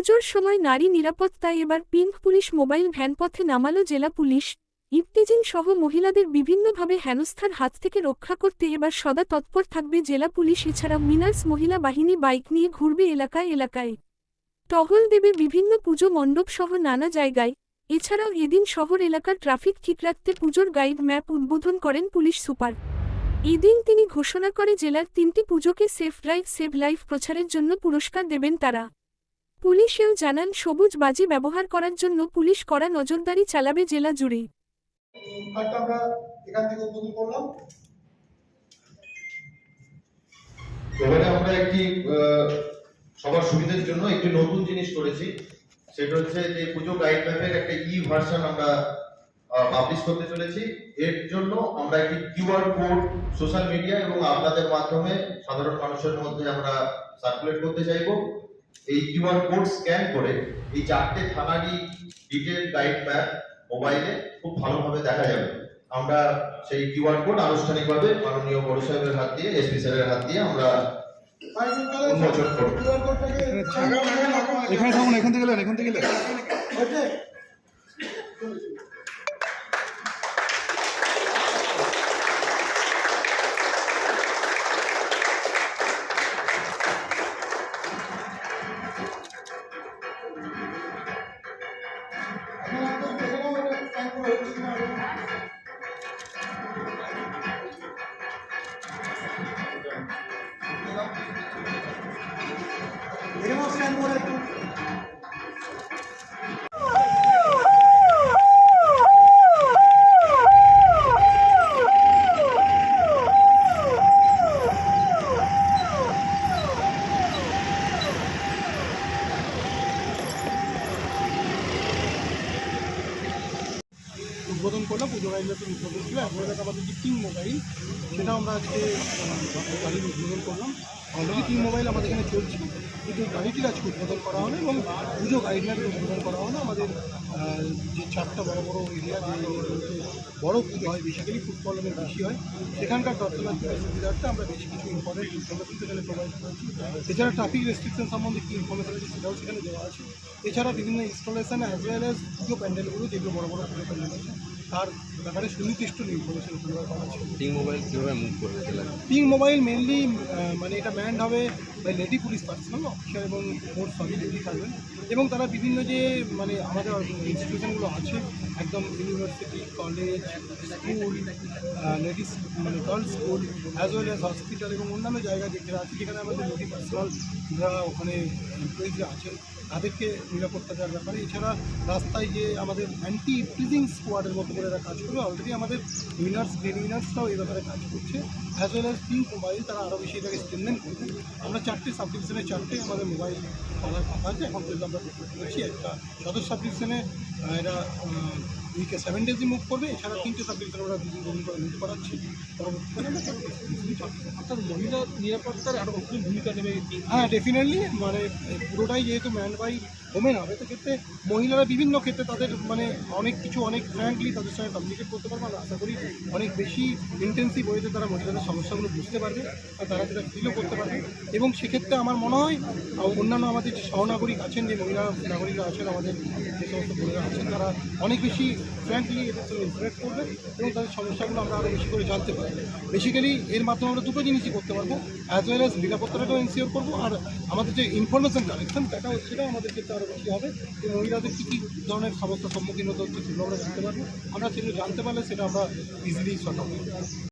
পুজোর সময় নারী নিরাপত্তায় এবার পিঙ্ক পুলিশ মোবাইল ভ্যান পথে নামালো জেলা পুলিশ। ইফতিজিং সহ মহিলাদের বিভিন্নভাবে হেনস্থার হাত থেকে রক্ষা করতে এবার সদা তৎপর থাকবে জেলা পুলিশ। এছাড়া মিনার্স মহিলা বাহিনী বাইক নিয়ে ঘুরবে এলাকায় এলাকায়, টহল দেবে বিভিন্ন পুজো মণ্ডপ সহ নানা জায়গায়। এছাড়াও এদিন শহর এলাকার ট্রাফিক ঠিক রাখতে পুজোর গাইড ম্যাপ উদ্বোধন করেন পুলিশ সুপার। এদিন তিনি ঘোষণা করে জেলার 3টি পুজোকে সেফ ড্রাইভ সেভ লাইফ প্রচারের জন্য পুরস্কার দেবেন তারা। পুলিশেও জানান সবুজ বাজি ব্যবহার করার জন্য পুলিশ কড়া নজরদারি চালাবে জেলা জুড়ে। আমরা এখান থেকে উদ্বোধন করলাম। এবারে আমরা একটি সবার সুবিধার জন্য একটি নতুন জিনিস করেছি, সেটা হচ্ছে যে পুজো গাইড ম্যাপের একটা ভার্সন আমরা পাবলিশ করতে চলেছি। এর জন্য আমরা একটি কিউআর কোড সোশ্যাল মিডিয়া এবং আপনাদের মাধ্যমে সাধারণ মানুষের মধ্যে আমরা সার্কুলেট করতে চাইব। এই কিউআর কোড স্ক্যান করে এই 4টে থানারই ডিটেইল গাইড ম্যাপ মোবাইলে খুব ভালোভাবে দেখা যাবে। আমরা সেই কিউআর কোড আনুষ্ঠানিকভাবে মাননীয় বড় সাহেবের হাত দিয়ে, এসপি স্যারের হাত দিয়ে আমরা উন্মোচন করব। এখানে থাকুন, এখান থেকে গেলেন উদ্বোধন করলাম। পুজো গাইডের উদ্বোধন ছিল। এখন আমাদের যে পিঙ্ক মোবাইল, সেটা আমরা আজকে গাড়ির উদ্বোধন করলাম। অলরেডি পিঙ্ক মোবাইল আমাদের এখানে চলছে, কিন্তু গাড়িটির আজকে উদ্বোধন করা হলো এবং পুজো গাইডলাইনের উদ্বোধন করা হলো। আমাদের যে 4টা বড় বড় এরিয়া, যে এরিয়াগুলোতে বড় পুজো হয়, বেসিক্যালি ফুটবল অনেক বেশি হয়, সেখানকার দর্শনার্থীদের সুবিধার্থে আমরা বেশ কিছু ইম্পর্টেন্ট ইনফরমেশন সেখানে প্রোভাইড করেছি। এছাড়া ট্রাফিক রেস্ট্রিকশন সম্বন্ধে কী ইনফরমেশন আছে সেটাও সেখানে দেওয়া আছে। এছাড়া বিভিন্ন ইনস্টলেশন অ্যাজ ওয়েল অ্যাজ পুজো প্যান্ডেলগুলো, যেগুলো বড় বড় পুজো প্যান্ডেল আছে, তার ব্যাপারে সুনির্দিষ্ট ইনফরমেশন প্রোভাইড করা আছে। পিঙ্ক মোবাইল কীভাবে মুভ করবে জেলা? পিঙ্ক মোবাইল মেনলি মানে এটা ম্যান্ড হবে by lady police personal officer এবং মোট সবই লেডি থাকবেন। এবং তারা বিভিন্ন যে মানে আমাদের ইনস্টিটিউশনগুলো আছে, একদম ইউনিভার্সিটি, কলেজ, স্কুল, লেডিস মানে girls school, as well as hospital এবং অন্যান্য জায়গা যেখানে আছে, যেখানে আমাদের লেডি পার্সোনাল যারা ওখানে এমপ্লয়িজরা আছেন, তাদেরকে নিরাপত্তা দেওয়ার ব্যাপারে। এছাড়া রাস্তায় যে আমাদের অ্যান্টি ইফটিজিং স্কোয়াডের মতো করে এরা কাজ করবে। অলরেডি আমাদের উইনার্সরাও এই ব্যাপারে কাজ করছে। As well as pink mobile তারা আরও বেশি এটাকে স্ট্রেনথেন করবে। আমরা 4টে সাব ডিভিশনে 4টে আমাদের মোবাইল পাওয়ার কথা আছে। এখন পর্যন্ত আমরা করছি একটা সদর সাব ডিভিশনে এরা উইকে 7 ডেজই মুভ করবে। এছাড়া 3টে সাব ডিভিশনে ওরা 2 দিন করে মুভ করাচ্ছি। পরবর্তীকালে অর্থাৎ মহিলা নিরাপত্তার আরও ভূমিকা নেবে। হ্যাঁ, ডেফিনেটলি। মানে পুরোটাই যেহেতু ম্যান বাই ওমেন হবে, সেক্ষেত্রে মহিলারা বিভিন্ন ক্ষেত্রে তাদের মানে অনেক কিছু অনেক ফ্র্যাঙ্কলি তাদের সঙ্গে কমিউনিকেট করতে পারবে। আমরা আশা করি অনেক বেশি ইন্টেন্সিভ ওয়েতে তারা মহিলাদের সমস্যাগুলো বুঝতে পারবে আর তারা সেটা ফিলও করতে পারবে। এবং সেক্ষেত্রে আমার মনে হয় অন্যান্য আমাদের যে সহনাগরিক আছেন, যে মহিলা নাগরিকরা আছেন, আমাদের যে সমস্ত বোনেরা আছেন, তারা অনেক বেশি ফ্র্যাঙ্কলি এদের সঙ্গে ইন্টারেক্ট করবে এবং তাদের সমস্যাগুলো আমরা আরও বেশি করে জানতে পারবো। বেসিক্যালি এর মাধ্যমে আমরা 2টো জিনিসই করতে পারবো, অ্যাজ ওয়েল অ্যাজ নিরাপত্তাটাও এনশিওর করবো, আর আমাদের যে ইনফরমেশন কালেকশন সেটাও আমাদের ক্ষেত্রে আরও বেশি হবে। যে মহিলাদের কী কী ধরনের সমস্যার সম্মুখীন হতে হচ্ছে সেগুলো আমরা জানতে পারবো। আমরা সেগুলো জানতে পারলে সেটা আমরা ইজিলি সলভ করতে পারবো।